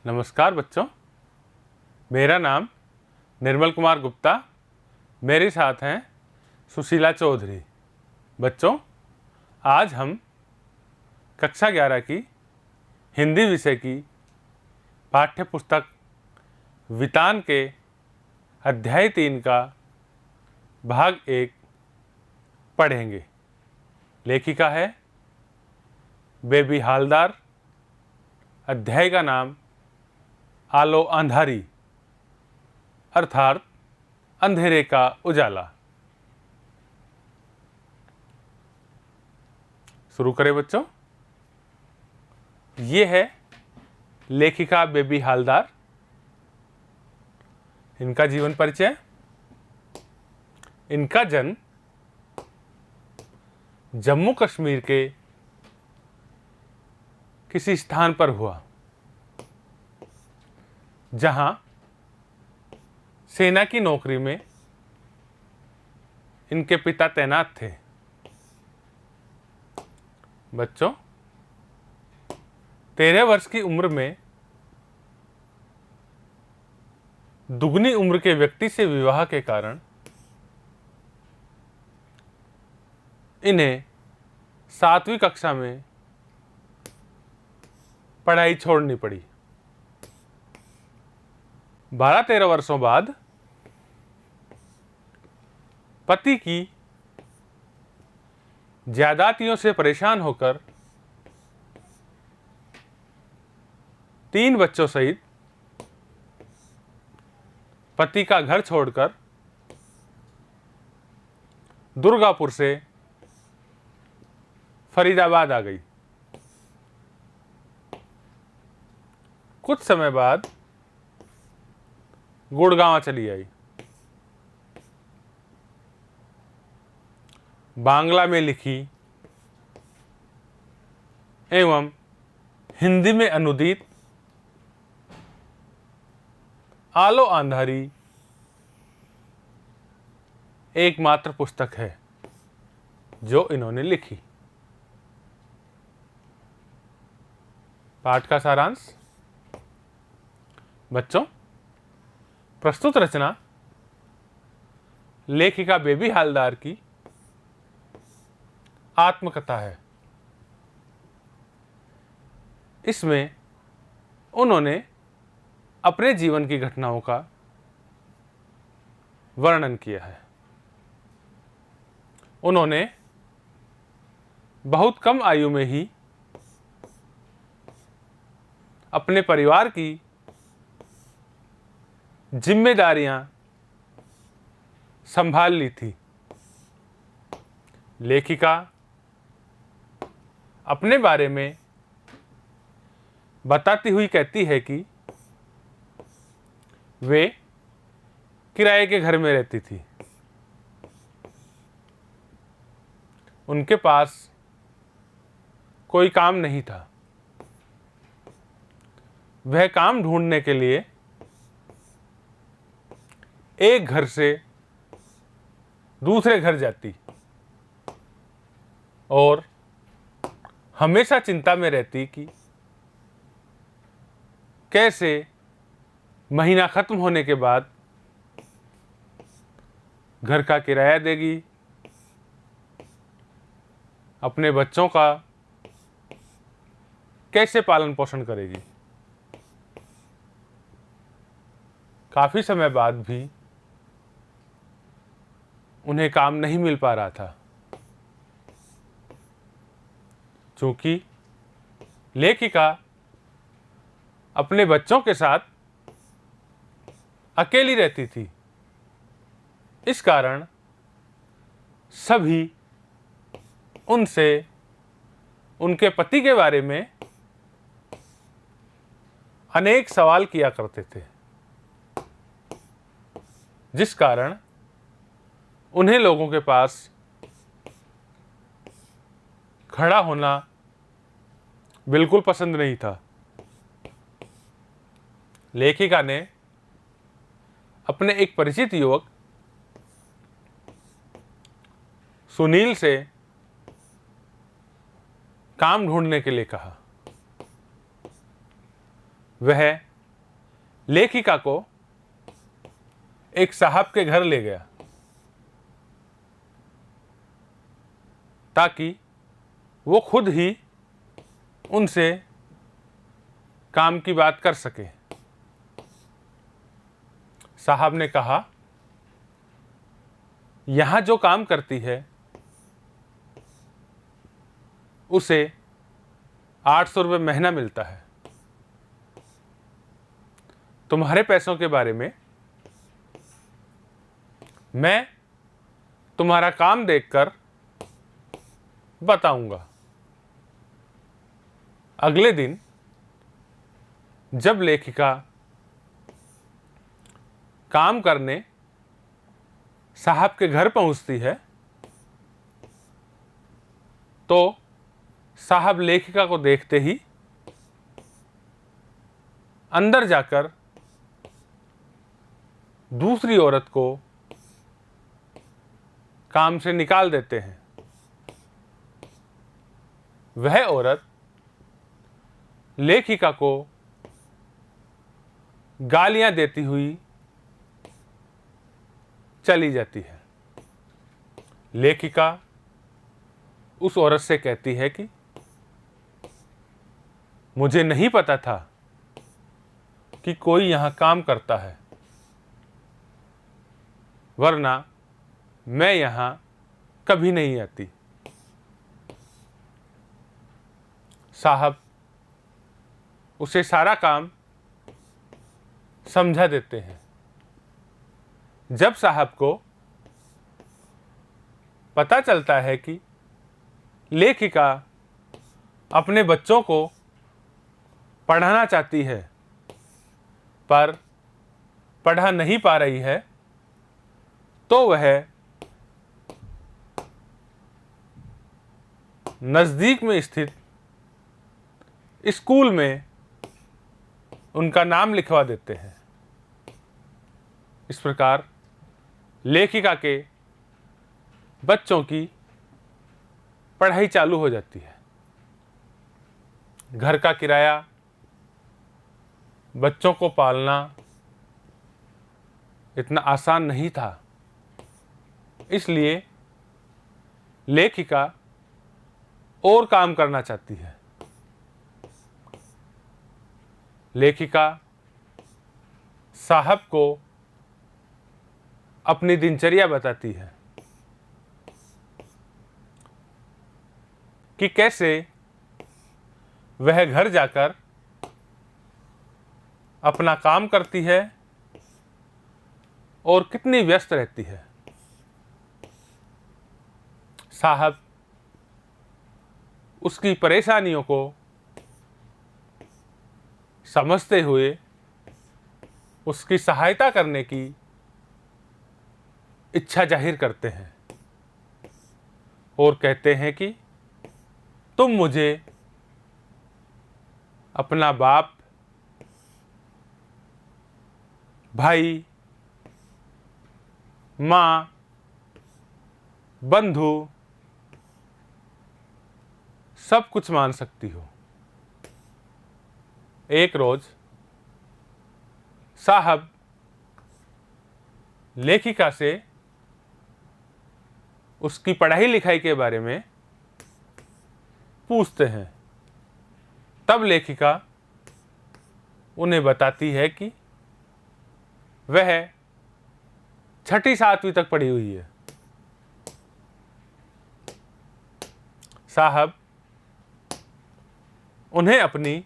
नमस्कार बच्चों, मेरा नाम निर्मल कुमार गुप्ता, मेरे साथ हैं सुशीला चौधरी। बच्चों, आज हम कक्षा 11 की हिंदी विषय की पाठ्य पुस्तक वितान के अध्याय 3 का भाग 1 पढ़ेंगे। लेखिका है बेबी हालदार। अध्याय का नाम आलो अंधारी अर्थात अंधेरे का उजाला। शुरू करें बच्चों। ये है लेखिका बेबी हालदार। इनका जीवन परिचय। इनका जन्म जम्मू कश्मीर के किसी स्थान पर हुआ जहां सेना की नौकरी में इनके पिता तैनात थे। बच्चों, 13 वर्ष की उम्र में दुगनी उम्र के व्यक्ति से विवाह के कारण इन्हें 7वीं कक्षा में पढ़ाई छोड़नी पड़ी। 12-13 वर्षों बाद पति की ज्यादतियों से परेशान होकर 3 बच्चों सहित पति का घर छोड़कर दुर्गापुर से फरीदाबाद आ गई। कुछ समय बाद गुड़गांव चली आई। बांग्ला में लिखी एवं हिंदी में अनुदित आलो अंधारी एकमात्र पुस्तक है जो इन्होंने लिखी। पाठ का सारांश। बच्चों, प्रस्तुत रचना लेखिका बेबी हालदार की आत्मकथा है। इसमें उन्होंने अपने जीवन की घटनाओं का वर्णन किया है। उन्होंने बहुत कम आयु में ही अपने परिवार की जिम्मेदारियां संभाल ली थी। लेखिका अपने बारे में बताती हुई कहती है कि वे किराए के घर में रहती थी। उनके पास कोई काम नहीं था। वह काम ढूंढने के लिए एक घर से दूसरे घर जाती और हमेशा चिंता में रहती कि कैसे महीना खत्म होने के बाद घर का किराया देगी, अपने बच्चों का कैसे पालन पोषण करेगी। काफी समय बाद भी उन्हें काम नहीं मिल पा रहा था, क्योंकि लेखिका अपने बच्चों के साथ अकेली रहती थी। इस कारण सभी उनसे उनके पति के बारे में अनेक सवाल किया करते थे, जिस कारण उन्हें लोगों के पास खड़ा होना बिल्कुल पसंद नहीं था। लेखिका ने अपने एक परिचित युवक सुनील से काम ढूंढने के लिए कहा। वह लेखिका को एक साहब के घर ले गया ताकि वो खुद ही उनसे काम की बात कर सके। साहब ने कहा, यहाँ जो काम करती है उसे 800 रुपये महीना मिलता है। तुम्हारे पैसों के बारे में मैं तुम्हारा काम देखकर बताऊंगा। अगले दिन जब लेखिका काम करने साहब के घर पहुंचती है तो साहब लेखिका को देखते ही अंदर जाकर दूसरी औरत को काम से निकाल देते हैं। वह औरत लेखिका को गालियां देती हुई चली जाती है। लेखिका उस औरत से कहती है कि मुझे नहीं पता था कि कोई यहां काम करता है, वरना मैं यहां कभी नहीं आती। साहब उसे सारा काम समझा देते हैं। जब साहब को पता चलता है कि लेखिका अपने बच्चों को पढ़ाना चाहती है पर पढ़ा नहीं पा रही है, तो वह नज़दीक में स्थित स्कूल में उनका नाम लिखवा देते हैं। इस प्रकार लेखिका के बच्चों की पढ़ाई चालू हो जाती है। घर का किराया, बच्चों को पालना इतना आसान नहीं था, इसलिए लेखिका और काम करना चाहती है। लेखिका साहब को अपनी दिनचर्या बताती है कि कैसे वह घर जाकर अपना काम करती है और कितनी व्यस्त रहती है। साहब उसकी परेशानियों को समझते हुए उसकी सहायता करने की इच्छा जाहिर करते हैं और कहते हैं कि तुम मुझे अपना बाप, भाई, माँ, बंधु सब कुछ मान सकती हो। एक रोज साहब लेखिका से उसकी पढ़ाई लिखाई के बारे में पूछते हैं। तब लेखिका उन्हें बताती है कि वह 6ठी 7वीं तक पढ़ी हुई है। साहब उन्हें अपनी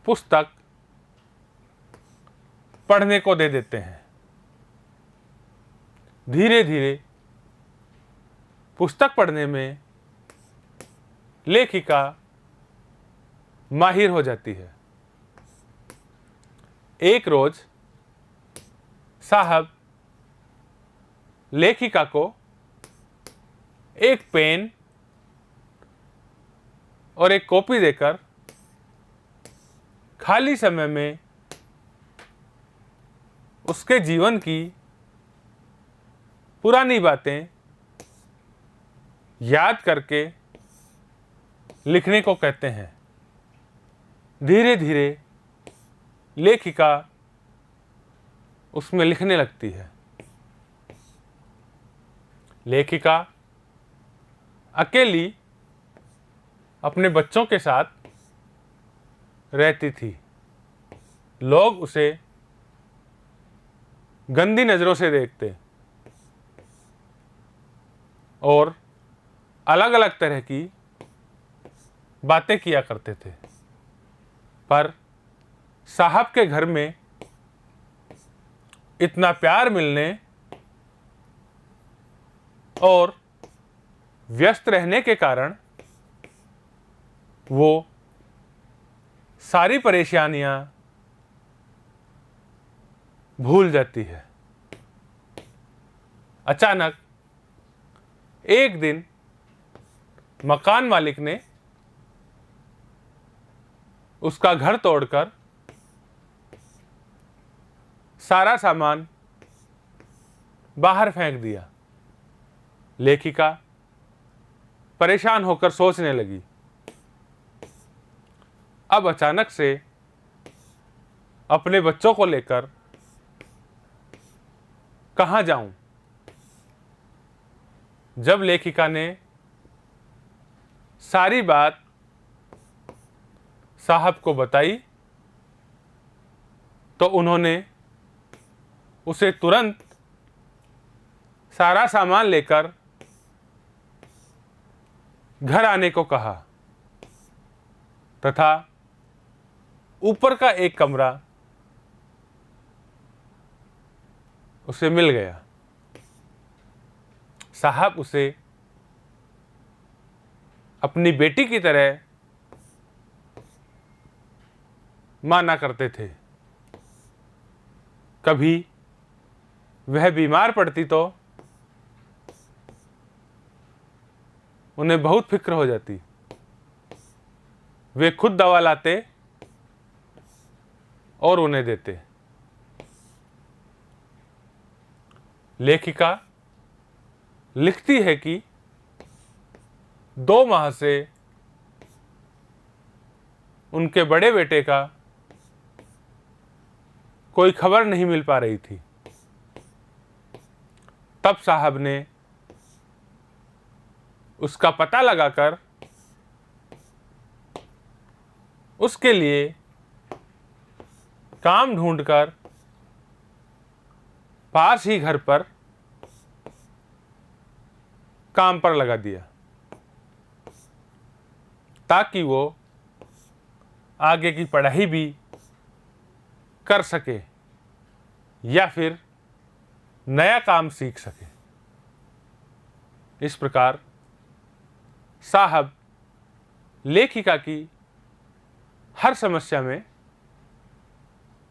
पुस्तक पढ़ने को दे देते हैं। धीरे धीरे पुस्तक पढ़ने में लेखिका माहिर हो जाती है। एक रोज साहब लेखिका को एक पेन और एक कॉपी देकर खाली समय में उसके जीवन की पुरानी बातें याद करके लिखने को कहते हैं। धीरे धीरे लेखिका उसमें लिखने लगती है। लेखिका अकेली अपने बच्चों के साथ रहती थी। लोग उसे गंदी नज़रों से देखते और अलग अलग तरह की बातें किया करते थे, पर साहब के घर में इतना प्यार मिलने और व्यस्त रहने के कारण वो सारी परेशानियां भूल जाती है। अचानक एक दिन मकान मालिक ने उसका घर तोड़कर सारा सामान बाहर फेंक दिया। लेखिका परेशान होकर सोचने लगी, अब अचानक से अपने बच्चों को लेकर कहाँ जाऊं? जब लेखिका ने सारी बात साहब को बताई तो उन्होंने उसे तुरंत सारा सामान लेकर घर आने को कहा तथा ऊपर का एक कमरा उसे मिल गया। साहब उसे अपनी बेटी की तरह माना करते थे। कभी वह बीमार पड़ती तो उन्हें बहुत फिक्र हो जाती। वे खुद दवा लाते और उन्हें देते। लेखिका लिखती है कि 2 माह से उनके बड़े बेटे का कोई खबर नहीं मिल पा रही थी। तब साहब ने उसका पता लगाकर उसके लिए काम ढूंढकर पास ही घर पर काम पर लगा दिया ताकि वो आगे की पढ़ाई भी कर सके या फिर नया काम सीख सके। इस प्रकार साहब लेखिका की हर समस्या में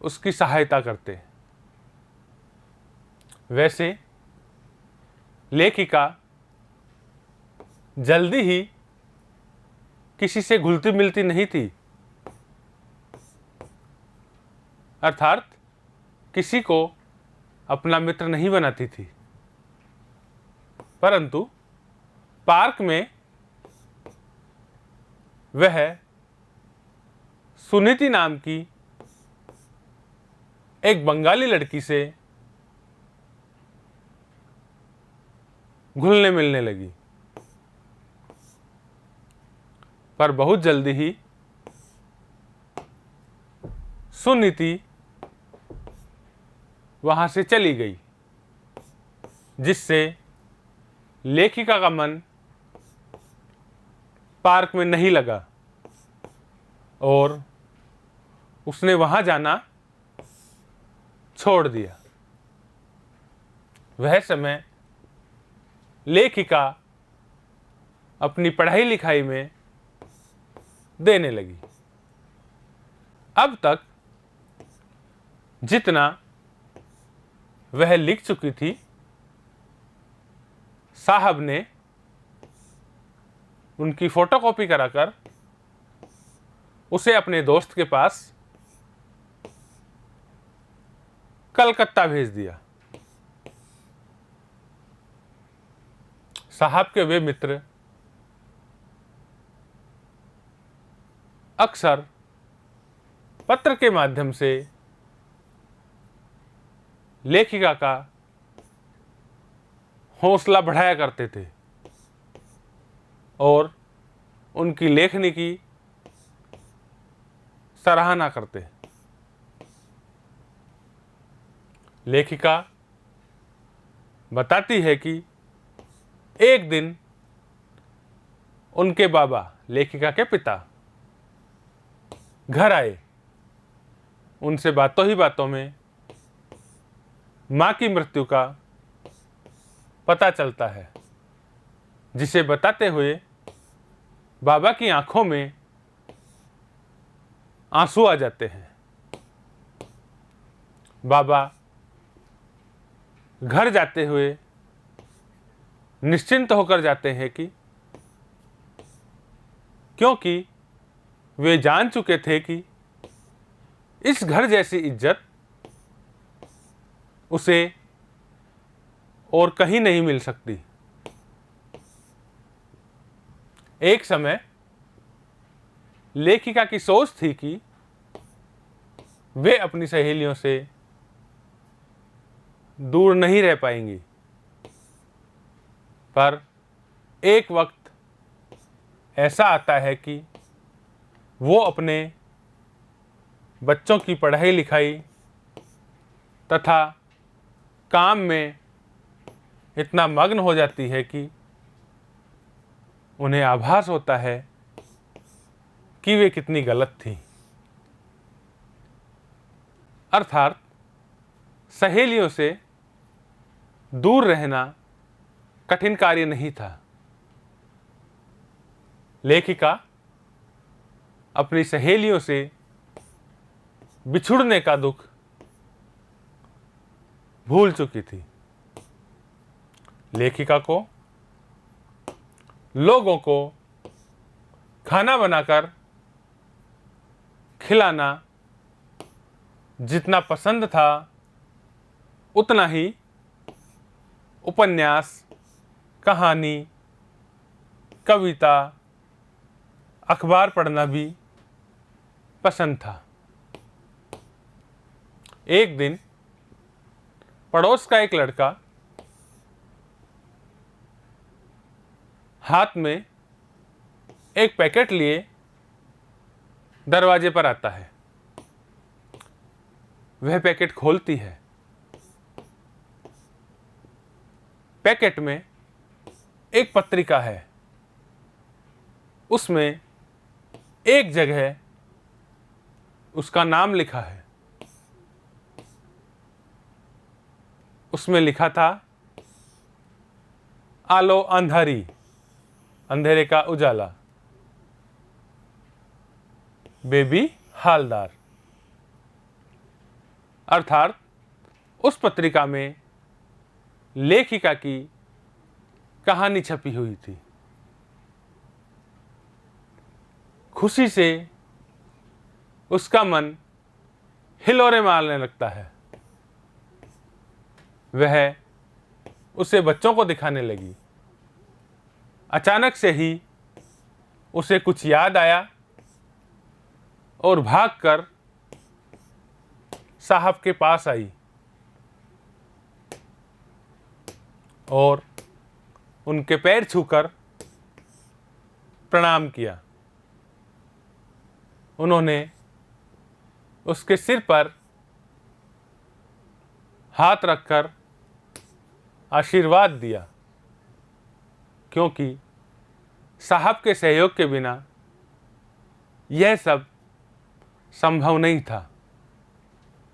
उसकी सहायता करते हैं। वैसे लेखिका जल्दी ही किसी से घुलती मिलती नहीं थी, अर्थात किसी को अपना मित्र नहीं बनाती थी, परंतु पार्क में वह सुनीति नाम की एक बंगाली लड़की से घुलने मिलने लगी। पर बहुत जल्दी ही सुनीति वहां से चली गई, जिससे लेखिका का मन पार्क में नहीं लगा और उसने वहां जाना छोड़ दिया। वह समय लेखिका अपनी पढ़ाई लिखाई में देने लगी। अब तक जितना वह लिख चुकी थी, साहब ने उनकी फोटोकॉपी कराकर उसे अपने दोस्त के पास कलकत्ता भेज दिया। साहब के वे मित्र अक्सर पत्र के माध्यम से लेखिका का हौसला बढ़ाया करते थे और उनकी लेखनी की सराहना करते। लेखिका बताती है कि एक दिन उनके बाबा, लेखिका के पिता, घर आए। उनसे बातों ही बातों में मां की मृत्यु का पता चलता है, जिसे बताते हुए बाबा की आंखों में आंसू आ जाते हैं। बाबा घर जाते हुए निश्चिंत होकर जाते हैं कि क्योंकि वे जान चुके थे कि इस घर जैसी इज्जत उसे और कहीं नहीं मिल सकती। एक समय लेखिका की सोच थी कि वे अपनी सहेलियों से दूर नहीं रह पाएंगी, पर एक वक्त ऐसा आता है कि वो अपने बच्चों की पढ़ाई लिखाई तथा काम में इतना मग्न हो जाती है कि उन्हें आभास होता है कि वे कितनी गलत थी। अर्थात सहेलियों से दूर रहना कठिन कार्य नहीं था। लेखिका अपनी सहेलियों से बिछुड़ने का दुख भूल चुकी थी। लेखिका को लोगों को खाना बनाकर खिलाना जितना पसंद था, उतना ही उपन्यास, कहानी, कविता, अखबार पढ़ना भी पसंद था। एक दिन पड़ोस का एक लड़का हाथ में एक पैकेट लिए दरवाजे पर आता है। वह पैकेट खोलती है। पैकेट में एक पत्रिका है। उसमें एक जगह उसका नाम लिखा है। उसमें लिखा था, आलो अंधारी, अंधेरे का उजाला, बेबी हालदार। अर्थात उस पत्रिका में लेखिका की कहानी छपी हुई थी। खुशी से उसका मन हिलोरे मारने लगता है। वह उसे बच्चों को दिखाने लगी। अचानक से ही उसे कुछ याद आया और भागकर साहब के पास आई और उनके पैर छूकर प्रणाम किया। उन्होंने उसके सिर पर हाथ रखकर आशीर्वाद दिया, क्योंकि साहब के सहयोग के बिना यह सब संभव नहीं था।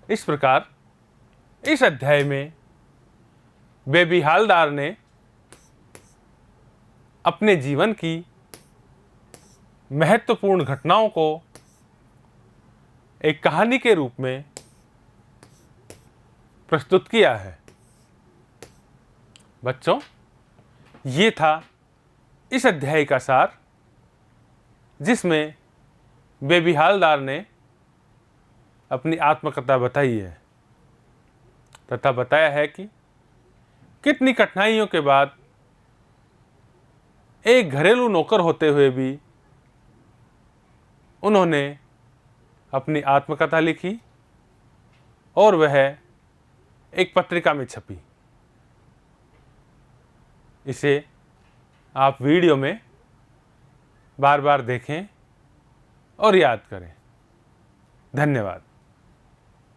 इस प्रकार इस अध्याय में बेबी हालदार ने अपने जीवन की महत्वपूर्ण घटनाओं को एक कहानी के रूप में प्रस्तुत किया है। बच्चों, ये था इस अध्याय का सार, जिसमें बेबी हालदार ने अपनी आत्मकथा बताई है तथा बताया है कि कितनी कठिनाइयों के बाद एक घरेलू नौकर होते हुए भी उन्होंने अपनी आत्मकथा लिखी और वह एक पत्रिका में छपी। इसे आप वीडियो में बार बार देखें और याद करें। धन्यवाद।